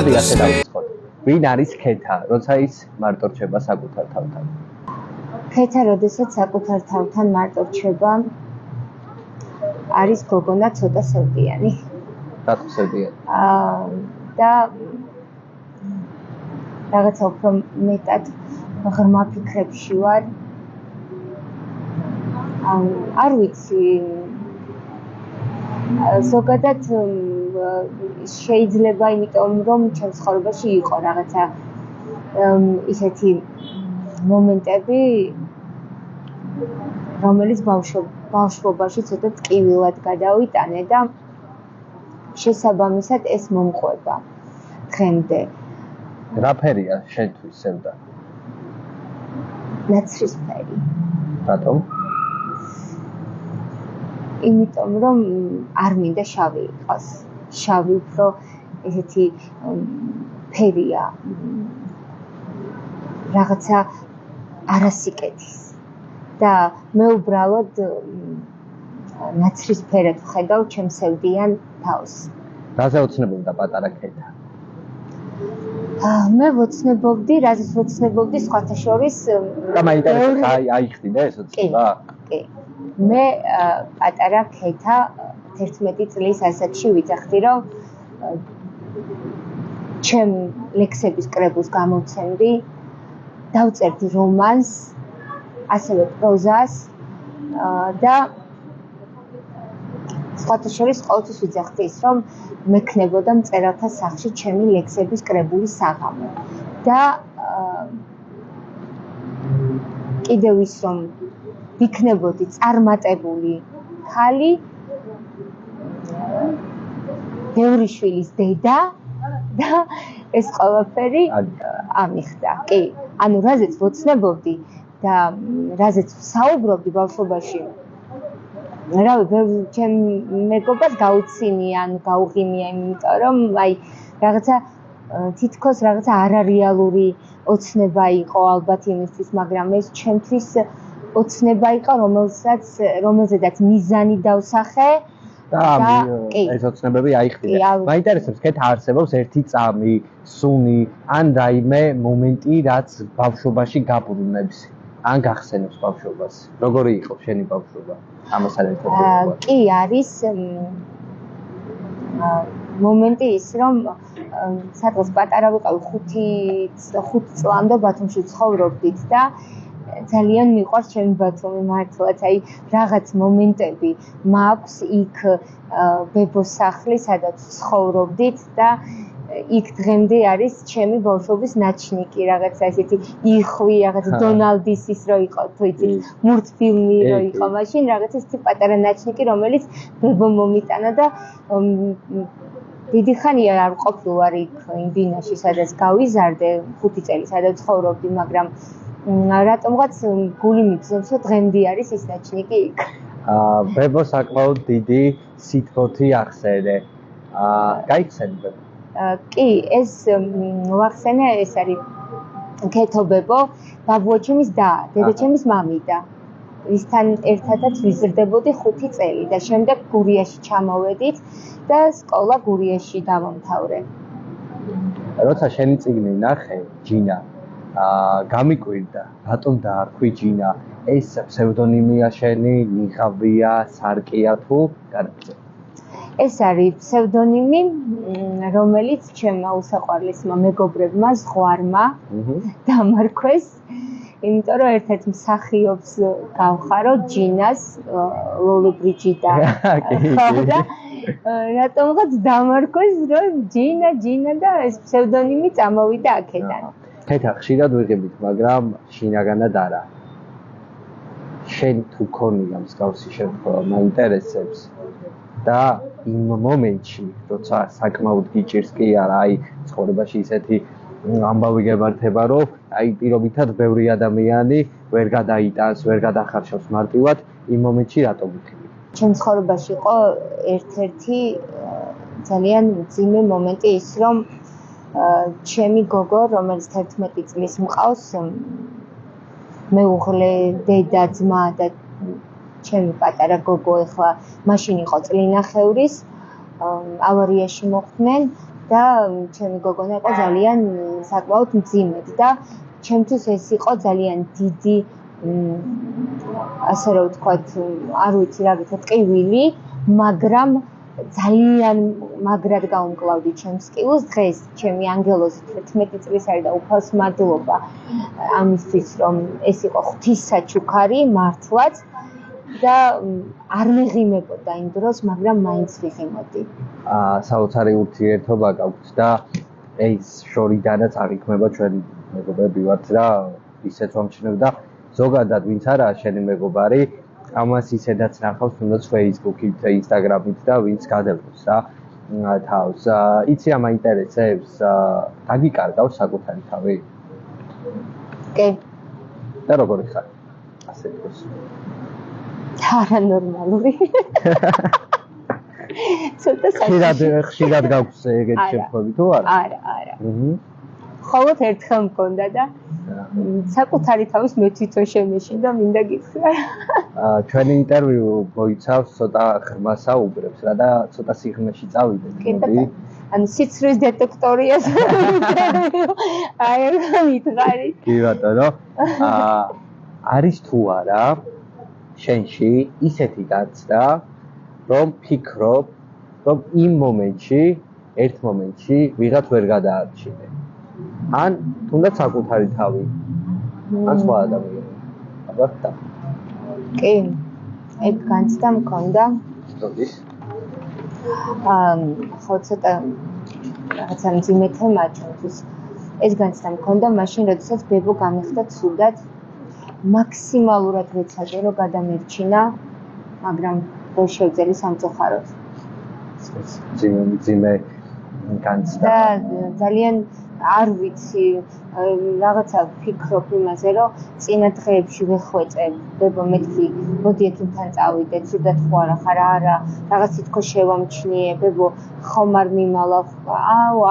მოდი ასე დავიწყოთ. ვინ არის ქეთა, როცა ის მარტო რჩება საკუთარ თავთან? ქეთა, როდესაც საკუთარ თავთან მარტო რჩება, არის გოგონა ცოტა სევდიანი. რატო სევდიანი? და რაღაცა უფრო მეტად ღრმა ფიქრებში ვარ. არ ვიცი. ზოგადად შეიძლება იმიტომ რომ ჩემს ცხოვრებაში იყო რაღაცა ისეთი მომენტები, რომელიც ბავშვობაში ცოტა ტკივილად გადავიტანე და შესაბამისად ეს მომყვება დღემდე. რა ფერია შენთვის სევდა? ნაცრისფერი. რატომ? იმიტომ რომ არ მინდა შავი იყოს. შავი უფრო ესეთი ფერია. რაღაცა არასიკეთის. და მე უბრალოდ ნაცრისფერად ვხედავ ჩემს სევდიან თავს. რაზე ოცნებობდა პატარა ქეთა? მე ვოცნებობდი, რაზეც ვოცნებობდი სხვათა შორის და მაინტერესებს აიხდიდა ეს ოცნება? კი. მე პატარა ქეთა 11 წლის ასაკში ვიძახდი, რომ ჩემ ლექსების კრებულს გამოვცემდი, დავწერდი რომანს, ასევე პროზას და სხვათა შორის ყოველთვის ვიძახდი ის, რომ მექნებოდა მწერალთა სახლში ჩემი ლექსების კრებულის საღამო. და კიდევ ის, რომ ვიქნებოდი წარმატებული ხალი, ბევრი შვილის დედა და ეს ყველაფერი ამიხდა. კი, ანუ რაზეც ვოცნებობდი და რაზეც ვსაუბრობდი ბავშვობაში. ჩემ მეგობარს გაუცინია, ანუ გაუღიმია, იმიტომ რომ აი რაღაცა თითქოს რაღაცა არარეალური ოცნება იყო ალბათ იმისთვის, მაგრამ ეს ჩემთვის ოცნება იყო, რომელზედაც მიზანი დავსახე და ეს ოცნებები აიხდიდა. მაინტერესებს, ქეთა არსებობს ერთი წამი, სუნი, ან რაიმე მომენტი, რაც ბავშვობაში გაბრუნებს, ან გახსენებს ბავშვობას. როგორი იყო შენი ბავშვობა? ამასთან ერთად. კი, არის მომენტი ის, რომ სადღაც პატარა ვიყავი 5 წლამდე ბათუმში ცხოვრობდით და ძალიან მიყვარს ჩემი ბათუმი მართლაც, აი რაღაც მომენტები მაქვს იქ ბებოს სახლი, სადაც ცხოვრობდით და იქ დღემდე არის ჩემი ბავშვობის ნაჩნიკი, რაღაცა ესეთი იხვი, რაღაცა დონალდისის რო იყო, თუ იცით, მულტფილმი რო იყო, მაშინ რაღაცა ესეთი პატარა ნაჩნიკი, რომელიც ბებო მომიტანა და დიდი ხანია არ ყოფილვარ იქ იმბინაში, სადაც გავიზარდე 5 წელი, სადაც ცხოვრობდი, მაგრამ რატომღაც გული მიგზნობს, რომ დღემდე არის ის ნაჩნიკი იქ. ბებო საკმაოდ დიდი სითბოთი ახსენე. გაიხსენე ბებო? კი, ეს ვახსენე, ეს არის ქეთო ბებო, ბაბუაჩემის და დედაჩემის მამიდა. ვისთან ერთადაც ვიზრდებოდი 5 წელი და შემდეგ გურიაში ჩამოვედით და სკოლა გურიაში დავამთავრე. როცა შენი წიგნი ნახე, ჯინა, გამიკვირდა, რატომ დაარქვი ჯინა? ეს ფსევდონიმია შენი, ნიღაბია, სარკია თუ განაგრძო? ეს არის ფსევდონიმი, რომელიც ჩემმა უსაყვარლესმა მეგობრებმა ზღვარმა დამარქვეს, იმიტომ რომ ერთ-ერთ მსახიობს გავხარო ჯინას, ლოლო ბრიჯიდა. და რატომღაც დამარქვეს, რომ ჯინა და ეს ფსევდონიმი წამოვიდა აქედან. ქეთა ხშირად ვიღებით, მაგრამ შინაგანად არა. შენ თუ ქონია მსგავსი შემთხვევა, მაინტერესებს და იმ მომენტში, როცა საკმაოდ გიჭირს კი არა, აი ცხოვრებაში ისეთი ამბავი გემართება, რომ აი პირობითად ბევრი ადამიანი ვერ გადაიტანს, ვერ გადახარშავს მარტივად, იმ მომენტში რატო ვიქნები? ჩემ ცხოვრებაში იყო ერთ-ერთი ძალიან მძიმე მომენტი ის, რომ ჩემი გოგო, რომელიც 11 წლის მყავს, მეუღლე, დედა, ძმა და ჩემი პატარა გოგო ეხლა მაშინ იყო წლინახევრის, ავარიაში მოხვდნენ და ჩემი გოგონა იყო ძალიან საკმაოდ მძიმედ და ჩემთვის ეს იყო ძალიან დიდი ასე რომ ვთქვათ, არ ვიცი რა გითხრათ, ტყივილი, მაგრამ ძალიან მაგრად გაუმკლავდი ჩემს სკილს. დღეს ჩემი ანგელოზი 11 წლის არის და უფალს მადლობა ამისთვის, რომ ეს იყო ღვთისაჩუქარი მართლაც და არ ვიღიმებოდა იმ დროს, მაგრამ მაინც ვიღიმოდი. საოცარი ურთიერთობა გაქვთ და ეს შორიდანაც აღიქმება ჩვენ მეგობრები ვართ რა, ისეც ვამჩნევ და ზოგადად ვინც არაა შენი მეგობარი, ამას ისედაც ნახავს თუნდაც Facebook-ით, Instagram-ით და ვინც გადაგვს რა თავს. იცი რა მაინტერესებს? დაგიკარგავს საკუთარი თავი? კი. და როგორი ხარ? ასე თქოს. არანორმალური. ცოტა ხშირად გაქვს ეგეთი შემთხვევები თუ არა? არა. ხოლოდ ერთხელ მქონდა და საკუთარი თავის მე თვითონ შემეშინდა, მინდა გითხრა. ჩვენი ინტერვიუ მოიცავს ცოტა ღრმა საუბრებს რა და ცოტა სიღრმეში წავიდეთ. მოდი. ანუ სიცრუის დეტექტორიას ინტერვიუ აი რა მითხარი. კი ბატონო. არის თუ არა შენში ისეთი გაცდა, რომ ფიქრობ, რომ იმ მომენტში, ერთ მომენტში ვიღაც ვერ გადაარჩინე. ან თუნდაც საკუთარი თავი. ან სხვა ადამიანი. აბა. კი. ეგ განცდა მქონდა. როდის? ხო ცოტა რაღაცა მძიმე თემაა ჩვენთვის. ეს განცდა მქონდა მაშინ, როდესაც ბებო გამიხდა ცუდად. მაქსიმალურად ვეცადე, რომ გადამერჩინა, მაგრამ ვერ შევძელი სამწუხაროდ. მძიმე განცდა. და ძალიან არ ვიცი, რაღაცა ვფიქრობ იმაზე, რომ წინა დღეებში ვეხვეწებ, ბებო მეთქი, მოდი ექიმთან წავიდეთ, ცუდად ხო არა ხარ, არა, რაღაც თითქოს შევამჩნიე, ბებო ხომ არ მიმალა,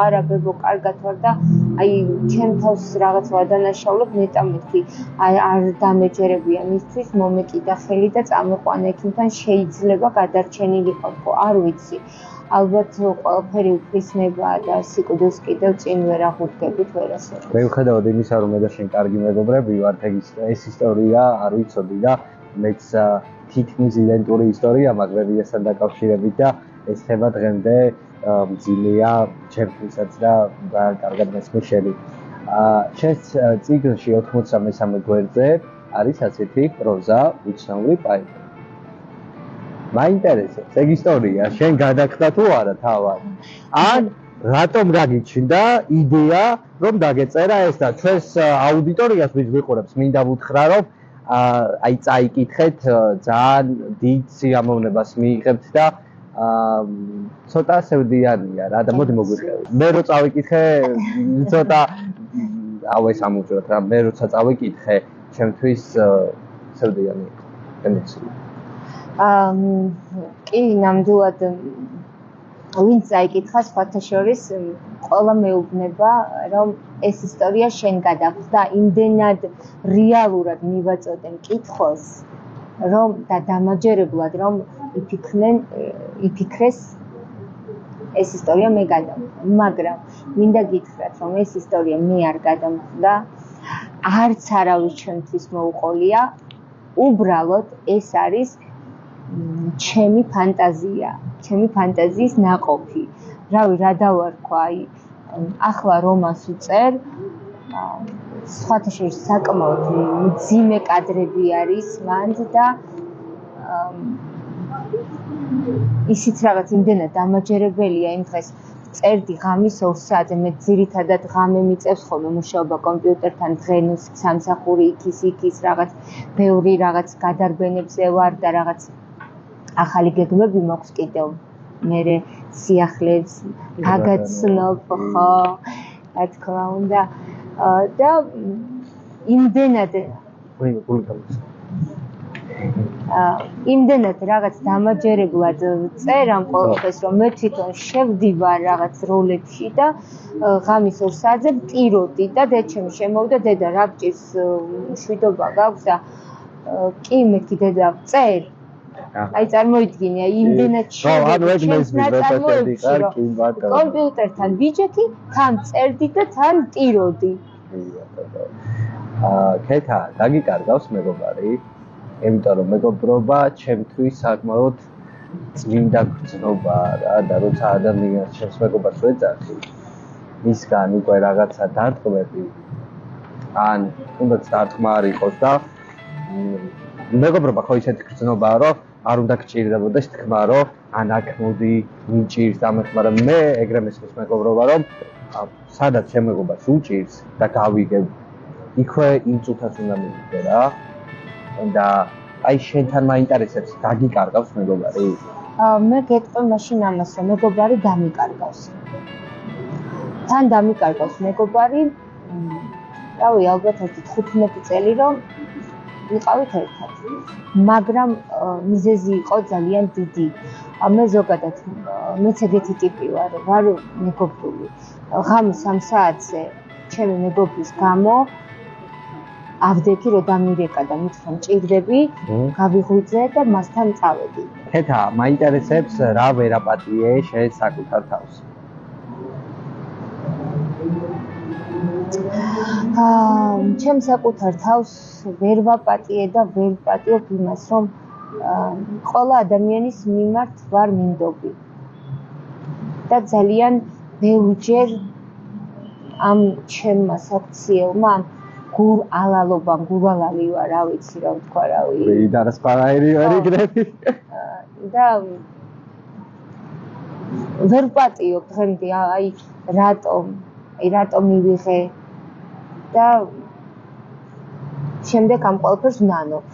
არა, ბებო კარგად ვარ და აი ჩემ თავს რაღაც ვადანაშაულებ, ნეტა მეთქი, არ დამეჯერებია მისთვის, მომეკიდა ხელი და წამეყვანა ექიმთან, შეიძლება გადარჩენილიყო, არ ვიცი. ალბათ ყველაფერი უფრისნებაა და სიკვდილს კიდევ წინ ვერ აღუდგებით ვერასოდეს. მე ვხედავდი იმისა, რომ მე და შენ კარგი მეგობრები ვართ, ეს ისტორია არ ვიცოდი და მეც თითქმის იდენტური ისტორია მაქვს ვერიასთან დაკავშირებით და ეს თემა დღემდე მძიმეა ჩემთვისაც და კარგად მესმის შენი. შენს წიგნში 93 გვერდზე არის ასეთი პროზა, უცნაური პაეტი. მაინტერესებს ეგ ისტორია, შენ გადახდა თუ არა თავად? ან რატომ გაგიჩნდა იდეა, რომ დაგეწერა ეს და ჩვენს აუდიტორიას ვინც ვიყურებს, მინდა ვუთხრა, რომ აი წაიკითხეთ, ძალიან დიდ სიამოვნებას მიიღებთ და ცოტა სევდიანია რა და მოდი მოგვიხევი. მე რო წავიკითხე, ცოტა ეს ამოჭრათ რა, მე როცა წავიკითხე, ჩემთვის სევდიანი იყო ემოცია. კი, ნამდვილად ვინც წაიკითხა სხვათა შორის ყველა მეუბნება, რომ ეს ისტორია შენ გადახვდა, იმდენად რეალურად მივაწოდე მკითხველს, რომ და დამაჯერებლად რომ იფიქრეს ეს ისტორია მე გადავხდა, მაგრამ მინდა გითხრათ, რომ ეს ისტორია მე არ გადამხდა, არც არავის ჩვენთვის მოუყოლია, უბრალოდ ეს არის ჩემი ფანტაზია, ჩემი ფანტაზიის ნაყოფი. რავი, რა დავარქვა, აი, ახლა რომანს უწერ, სხვათა შორის საკმაოდ მძიმე კადრები არის მანდ და ისიც რაღაც იმდენად დამაჯერებელია იმ დღეს წერდი ღამის 2 საათზე, მე ძირითადად ღამე მიწევს ხოლმე მუშაობა კომპიუტერთან, დღენს სამსახური იქის რაღაც ბევრი რაღაც გადარბენებზე ვარ და რაღაც ახალი გეგმები მაქვს კიდევ. მერე სიახლეებს გაგაცნობ, ხო, რა თქმა უნდა. და იმდენად რაღაც დამაჯერებლად წერ ამ ყოველთვის, რომ მე თვითონ შევდივარ რაღაც როლებში და ღამის 2 საათზე ვტიროდი და დედჩემი შემოვიდა, დედა რაბჭის მშვიდობა გაქვს და კი მეთქი დედა წერ. აი წარმოიდგინე, აი იმდენად კომპიუტერთან ბიჯეთი, თან წერდი და თან ტიროდი. ქეთა, დაგიკარგავს მეგობარი, იმიტომ რომ მეგობრობა ჩემთვის საკმაოდ წმინდა გრძნობაა რა და როცა ადამიანს ჩემს მეგობარს ვეძახი, მისგან უკვე რაღაცა დარტყმები ან თუნდაც დარტყმა არ იყოს და მეგობრობა ხო ისეთი გრძნობაა, რომ არ უნდა გჭირდებოდეს თქმა, რომ ან აქ მოდი მიჭირს ამას, მაგრამ მე ეგრე მესმის მეგობრობა, რომ სადაც ჩემ მეგობარს უჭირს და გავიგებ, იქვე იმ წუთას უნდა მივიდე რა. და აი შენთან მაინტერესებს დაგიკარგავს მეგობარი? მე გეტყვი მაშინ ამას, რომ მეგობარი დამიკარგავს. თან დამიკარგავს მეგობარი, რავი, ალბათ 15 წელი რომ ვიყავით ერთად. მაგრამ მიზეზი იყო ძალიან დიდი. მე ზოგადად მეც ეგეთი ტიპი ვარ მეგობრული. ღამის 3 საათზე ჩემი მეგობრის გამო ავდექი რომ დამირეკა და მითხრა მჭირდები, გავიღვიძე და მასთან წავედი. ქეთა, მაინტერესებს რა ვერაპატიე შენ საკუთარ თავს? ჩემ საკუთარ თავს ვერ ვაპატიე და ვერ ვპატიობ იმას, რომ ყველა ადამიანის მიმართ ვარ მინდობი. და ძალიან ბევრჯერ ამ ჩემმა საქციელმა გურალალი ვარ, რა ვიცი რა ვთქვა, რავი. დარასპარაერი ვარ იგრები. და ვერ ვპატიობ დღემდე, აი რატომ მივიღე და შემდეგ ამ ყველაფერს ვნანობ.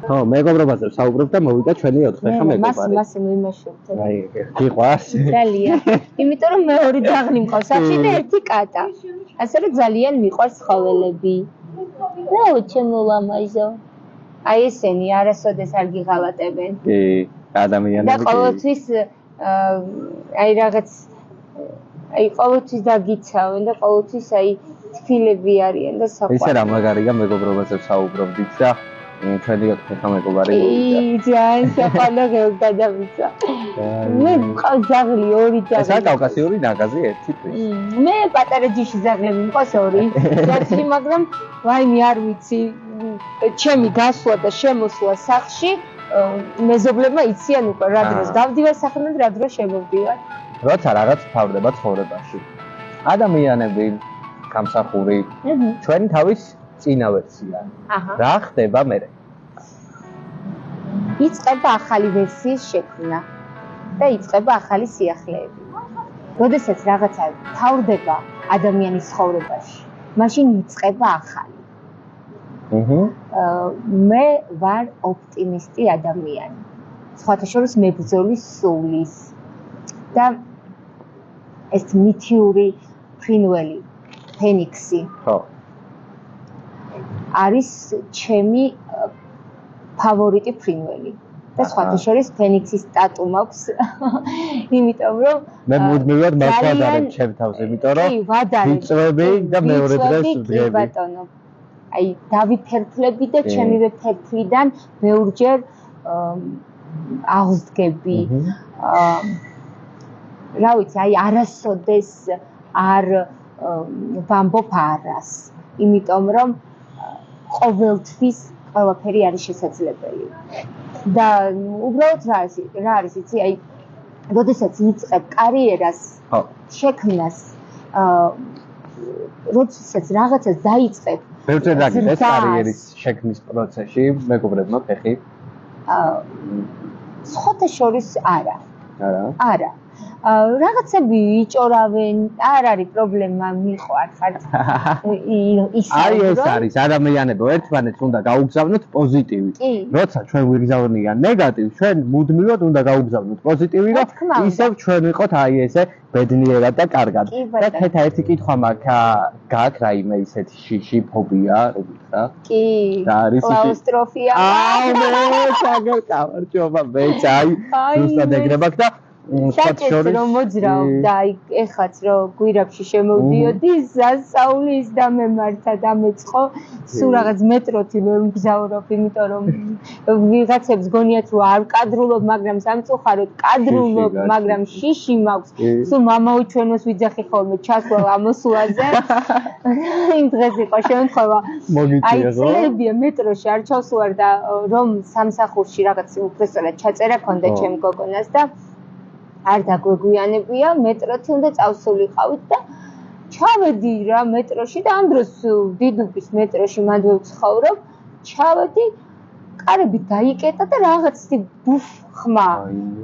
ხო, მეგობრობაზე ვსაუბრობ და მოვიდა ჩვენი 4 ხა მეგობარი. მას ვიმაშურებ. აი, გიყვარს? ძალიან. იმიტომ რომ მეორე ძაღლი მყავს სახში და ერთი კატა. ასე რომ ძალიან მიყვარს ცხოველები. რა ჩემო ლამაზო. აი ესენი არასოდეს არ გიღალატებენ. კი, ადამიანები. და ყოველთვის აი რაღაც აი ყოველთვის დაგიცავენ და ყოველთვის აი თბილები არიან და საყვარელი. ისე რა მაგარია მეგობრობაზე ვსაუბრობდით და ჩვენი 4 ხა მეგობარი მოვიდა. ძალიან საყვარელი გადავიცა. მე მყავს ძაღლი, 2 ძაღლი. ესა კავკასიური ნაგაზი ერთი ტვინი. მე პატარა ჯიში ძაღლები მყავს 2. ერთი, მაგრამ ვაიმე არ ვიცი, ჩემი გასვლა და შემოსვლა სახლში მეზობლებმა იციან უკვე რა დროს დავდივარ სახლიდან და რა დროს შემოვდივარ. როცა რაღაც თავდება ცხოვრებაში. ადამიანები გამსახური ჩვენი თავის წინა ვერსია. რა ხდება მერე? იწყება ახალი ვერსიის შექმნა და იწყება ახალი სიახლეები. როდესაც რაღაცა თავდება ადამიანის ცხოვრებაში, მაშინ იწყება ახალი. მე ვარ ოპტიმისტი ადამიანი. სხვათა შორის მებრძოლის სულის და ეს მითიური ფრინველი, ფენიქსი. ხო. არის ჩემი ფავორიტი ფრინველი. და სხვათა შორის ფენიქსის სტატუ მაქვს. იმიტომ რომ მე მუდმივად მას ვადარებ ჩემ თავს, იმიტომ რომ ვიწვევი და მეორე დღეს ვდგები. ბატონო. აი დავითერფლები და ჩემივე თერფლიდან ბევრჯერ აღსდგები. რა ვიცი, აი არასოდეს არ ვამბობ არას. იმიტომ რომ ყოველთვის ყველაფერი არის შესაძლებელი. და უბრალოდ რა არის იცი, აი როდესაც იწყებ კარიერას, შექმნას, როდესაც რაღაცას დაიწყებ, ბევრჯერ დაგიდეს კარიერის შექმნის პროცესში მეგობრებმა ფეხი? სხვათა შორის არა. არა. რაღაცები იჭორავენ, არ არის პრობლემა, მიყვარ ხარ. აი ეს არის ადამიანები ერთმანეთს უნდა გაუგზავნოთ პოზიტივი. როცა ჩვენ ვიგზავნია ნეგატივს, ჩვენ მუდმივად უნდა გაუგზავნოთ პოზიტივი, რომ ისევ ჩვენ ვიყოთ აი ესე ბედნიერად და კარგად. და ქეთა ერთი კითხვა გაქვს რაიმე ისეთი შიში ფობია, როგორც რა? კი. კლაუსტროფია. მე საგელკავარჯობა მეც აი ზუსტად ეგრე მაქვს და საჭიროა რომ მოძრაო და აი ეხაც რომ გვირაბში შემოვდიოდი სასწაული ის და მემართა და მეწყო სულ რაღაც მეტროთი ვერ მგზავრობ იმიტომ რომ ვიღაცებს გონიათ რომ არ კადრულობ მაგრამ სამწუხაროდ კადრულობ მაგრამ შიში მაქვს სულ მამაუჩვენოს ვიძახი ხოლმე ჩასვლა ამოსვლაზე იმ დღეს იყო შემთხვევა აი წერებია მეტროში არ ჩავსვარ და რომ სამსახურში რაღაც უბრალოდ ჩაწერა ქონდა ჩემ გოგონას და არ დაგვეგვიანებია მეტროთი უნდა წავსულიყავით და ჩავედი რა მეტროში და ამ დროს დიდუბის მეტროში მანდ ვცხოვრობ ჩავედი კარები დაიკეტა და რაღაც ბუფ ხმა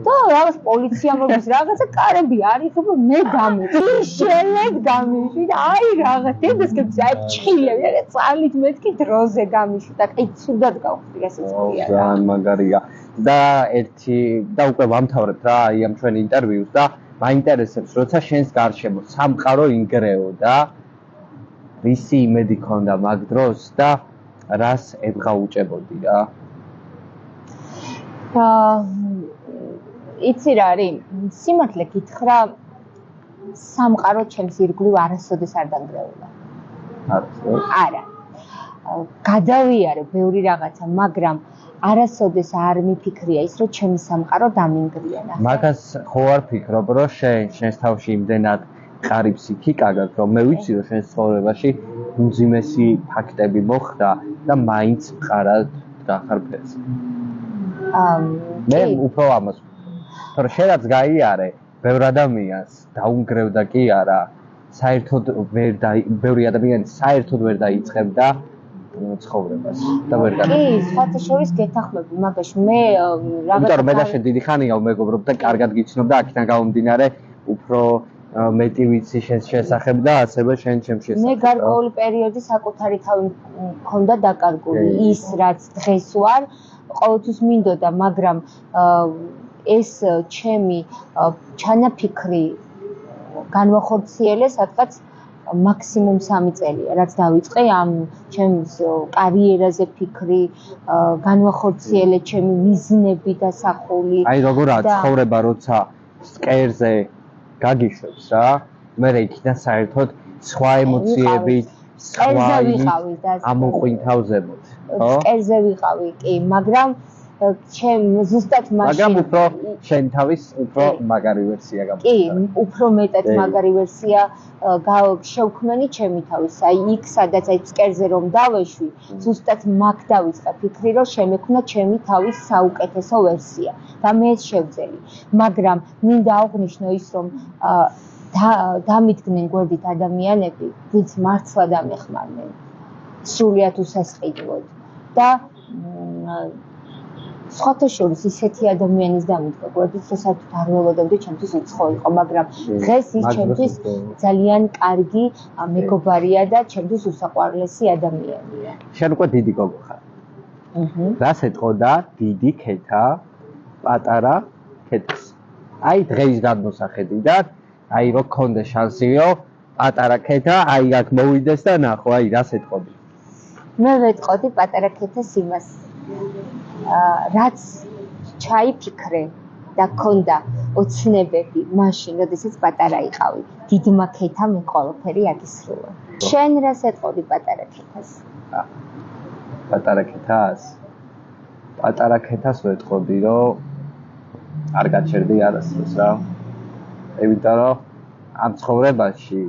და რაღაც პოლიცია მოგის რაღაცა კარები არ იღება მე დამეჭი შელებ დამეჭი და აი რაღაც დედასკებს აი ჩხილები რა წალით მეთქი დროზე გამიშვი და აი ცუდად გავხდი გასაცხია რა მაგარია და ერთი და უკვე ვამთავრებთ რა აი ამ ჩვენი ინტერვიუს და მაინტერესებს როცა შენს გარშემო სამყარო ინგრეო და რისი იმედი ქონდა მაგ დროს და რას ებღაუჭებოდი რა იცი რა არის სიმართლე გითხრა სამყარო ჩემს ირგვლივ არასოდეს არ დანგრეულა არა გადავიარე ბევრი რაღაცა მაგრამ არასოდეს არ მიფიქრია ის რომ ჩემი სამყარო დამინგრია მაგას ხო არ ფიქრობ რომ შენს თავში იმდენად ყარი ფსიქიკა გაქვს რომ მე ვიცი რომ შენს ცხოვრებაში უმძიმესი ფაქტები მოხდა და მაინც მყარად გახარ ფერზე მე უფრო ამას თორე შენაც გაიარე ბევრ ადამიანს დაუნგრევდა კი არა საერთოდ ბევრი ადამიანი საერთოდ ვერ დაიწყებდა ცხოვრებას და ვერ კი სხვათა შორის გეთახმები მაგაში მე რაღაც იმიტომ რომ მე და შენ დიდი ხანია ვმეგობრობ და კარგად გიცნობ და აქედან გამომდინარე უფრო მეტი ვიცი შენს შესახებ და ასევე შენ ჩემს შესახებ მე გარკვეული პერიოდი საკუთარი თავი მქონდა დაკარგული ის რაც დღეს ვარ ყოველთვის მინდოდა მაგრამ ეს ჩემი ჩანაფიქრი განვახორციელე სადღაც მაქსიმუმ 3 წელია რაც დავიწყე ამ ჩემს კარიერაზე ფიქრი განვახორციელე ჩემი მიზნები და სახული აი როგორა ცხოვრება როცა სკერზე გაგიშვებს რა მე იქიდან საერთოდ სხვა ემოციები სხვა ამოყვინთავზებოდ ხო სკერზე ვიყავი კი მაგრამ ჩემ ზუსტად მაგრამ უფრო შენ თავის უფრო მაგარი ვერსია კი უფრო მეტად მაგარი ვერსია შევქმნი ჩემი თავის აი იქ სადაც აი სკერზე რომ დავეშვი ზუსტად მაგ დავიწყე ფიქრი რომ შემექმნა ჩემი თავის საუკეთესო ვერსია და მე ეს შევძელი მაგრამ მინდა აღვნიშნო ის რომ დამიდგნენ გვერდით ადამიანები ვინც მართლა დამეხმარნენ სრულიად უსასყიდლოდ და სხვათა შორის ისეთი ადამიანის დამიდგა გვერდით რომ საერთოდ არ ველოდებდი ჩემთვის უცხო იყო მაგრამ დღეს ის ჩემთვის ძალიან კარგი მეგობარია და ჩემთვის უსაყვარლესი ადამიანია შენ უკვე დიდი გოგო ხარ რას ეთყოდა დიდი ქეთა პატარა ქეთას აი დღეის გადმოსახედიდან აი რო გქონდა შანსიო პატარა ქეთა აი აქ მოვიდეს და ნახო აი რას ეთყოდი მე ვეთყოდი პატარა ქეთას იმას რაც ჩაიფიქრე და ქონდა ოცნებები მაშინ როდესაც პატარა იყავი დიდმა ქეთამ მე ყველაფერი აგისრულა შენ რას ეთყოდი პატარა ქეთას პატარა ქეთას ვეთყოდი რომ არ გაჩერდი არასდროს რა იმიტომ რომ ამ ცხოვრებაში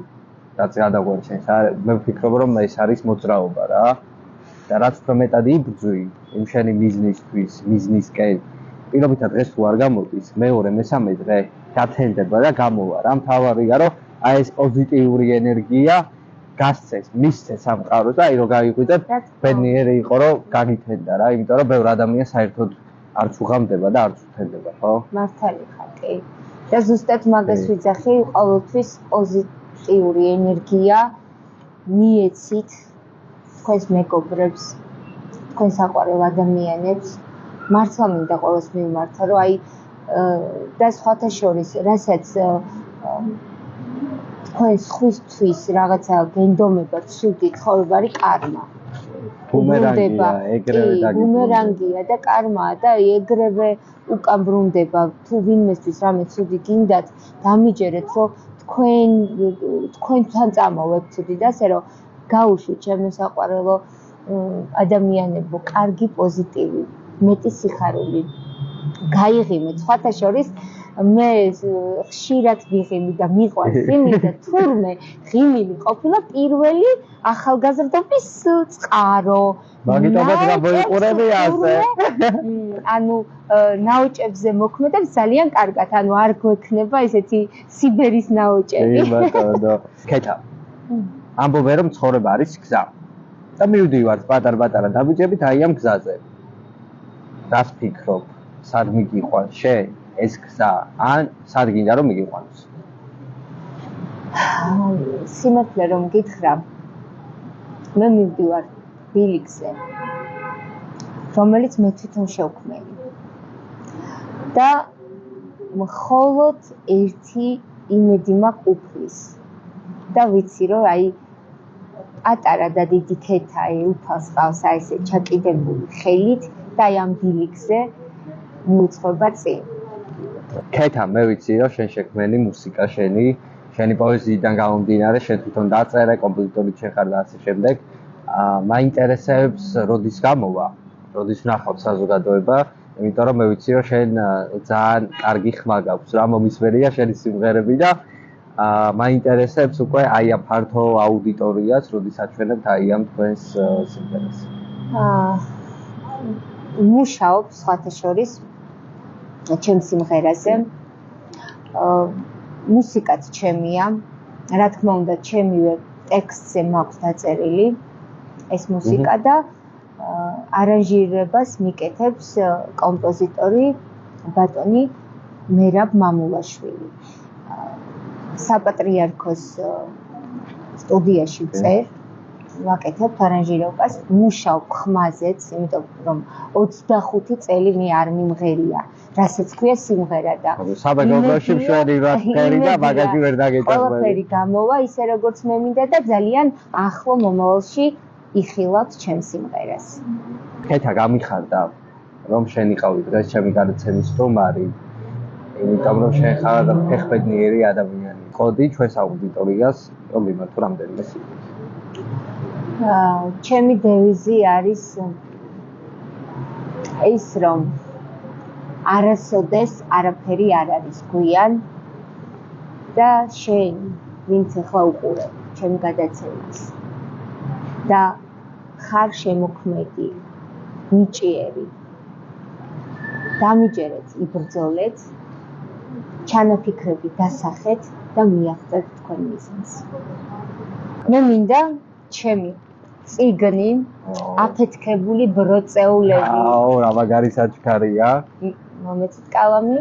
რაც გადაგვარჩენს მე ვფიქრობ რომ ეს არის მოძრაობა რა და რაც უფრო მეტად იბრძვი იმ შენი მიზნისთვის, მიზნისკენ, პირობითად დღეს თუ არ გამოდის, მეორე, მესამე დღე გათენდება და გამოვა რა. მთავარია რომ აი ეს პოზიტიური ენერგია გასცეს, მისცეს სამყაროს და აი რომ გაიყვიდეთ, ბედნიერი იყო რომ გაგითენდა რა, იმიტომ რომ ბევრ ადამიანს საერთოდ არც უღამდება და არც უთენდება, ხო? მართალი ხარ, კი. და ზუსტად მაგას ვიძახი, ყოველთვის პოზიტიური ენერგია მიეცით თქვენს მეგობრებს, თქვენს საყვარელ ადამიანებს, მართლა მინდა ყოველს მივმართა, რომ აი და სხვათა შორის, რასაც თქვენ სხვისთვის რაღაცა გენდომება, ცუდი ცხოვრება არის კარმა. ბუმერანგია, ეგრევე დაგიბრუნდება. ბუმერანგია და კარმაა და ეგრევე უკან ბრუნდება. თუ ვინმესთვის რამე ცუდი გინდათ, დამიჯერეთ, რომ თქვენთან წამოვებთ ცუდი და ასე რომ გაუშვით ჩემო საყვარელო ადამიანებო, კარგი პოზიტივი, მეტი სიხარული. გაიღიმეთ, სხვათა შორის მე ხშირად ვიღიმი და მიყვარს იმი და თურმე ღიმილი ყოფილა პირველი ახალგაზრდობის წყარო. მაგიტომაც გამოიყურები ასე. ანუ ნაოჭებზე მოქმედებს ძალიან კარგად, ანუ არ გვექნება ესეთი სიბერის ნაოჭები. ბატონო. ქეთა. ამბობენ რომ ცხოვრება არის გზა. და მივდივართ პატარ-პატარა დაბიჯებით აი ამ გზაზე. რას ფიქრობ? სად მიგიყვანს შენ ეს გზა? ან სად გინდა რომ მიგიყვანოს? სიმართლე რომ გითხრა, მე მივდივარ ბილიქზე, რომელიც მე თვითონ შევქმნილი. და მხოლოდ ერთი იმედი მაქვს უფლის. და ვიცი რომ აი პატარა და დიდი ქეთა უფალს ყავს აი ესე ჩაკიდებული ხელით და აი ამ ბილიქზე მიუძღვება წინ. ქეთა, მე ვიცი რომ შენ შექმენი მუსიკა შენი პოეზიიდან გამომდინარე, შენ თვითონ დაწერე, კომპოზიტორი შეხარ და ასე შემდეგ. მაინტერესებს როდის გამოვა, როდის ვნახავ საზოგადოება, იმიტომ რომ მე ვიცი რომ შენ ძალიან კარგი ხმა გაქვს, რა მომისმენია შენი სიმღერები და მაინტერესებს უკვე აი ამ ფართო აუდიტორიას, როდის აჩვენებთ აი ამ თქვენს სიმღერას. მუშაობ სხვათა შორის ჩემს სიმღერაზე. მუსიკაც ჩემია, რა თქმა უნდა, ჩემივე ტექსტზე მაქვს დაწერილი ეს მუსიკა და არანჟირებას მიკეთებს კომპოზიტორი ბატონი მერაბ მამულაშვილი. საპატრიარქოს სტუდიაში წერ ვაკეთებ არანჟირებას, მუშაობ ხმაზეც, იმიტომ რომ 25 წელი მე არ მიმღერია, რასაც ქვია სიმღერა და საბაგროში მშვენი რაფერი და მაგაჟი ვერ დაგეჭირა. ყველაფერი გამოვა ისე როგორც მე მინდა და ძალიან ახლო მომავალში იხილავთ ჩემს სიმღერას. ქეთა გამიხარდა რომ შენ იყავი დღეს ჩემი გადაცემის სტუმარი, იმიტომ რომ შენ ხარ ფეხბედნიერი ადამიანი. ყოდი ჩვენს აუდიტორიას რომ მიმართო რამდენიმე სიმღერას. ჩემი დევიზი არის ის რომ არასოდეს არაფერი არ არის გვიან და შენ ვინც ახლა უყურებ ჩემ გადაცემას და ხარ შემოქმედი ნიჭიერი დამიჯერეთ იბრძოლეთ ჩანაფიქრები დასახეთ და მიაღწევთ თქვენ მიზანს. მე მინდა ჩემი წიგნი აფეთქებული ბროწეულები. აუ, რა მაგარი საჩქარია. მომეცით კალამი,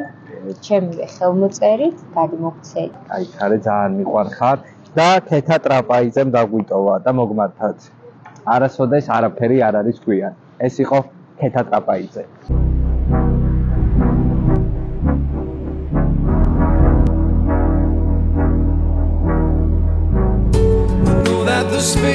ჩემივე ხელმოწერით გადმოგცეთ. აი, ხარე ძალიან მიყვარხარ და ქეთა ტრაპაიძემ დაგვიტოვა და მოგმართათ. არასოდეს არაფერი არ არის გვიან. ეს იყო ქეთა ტრაპაიძე. The space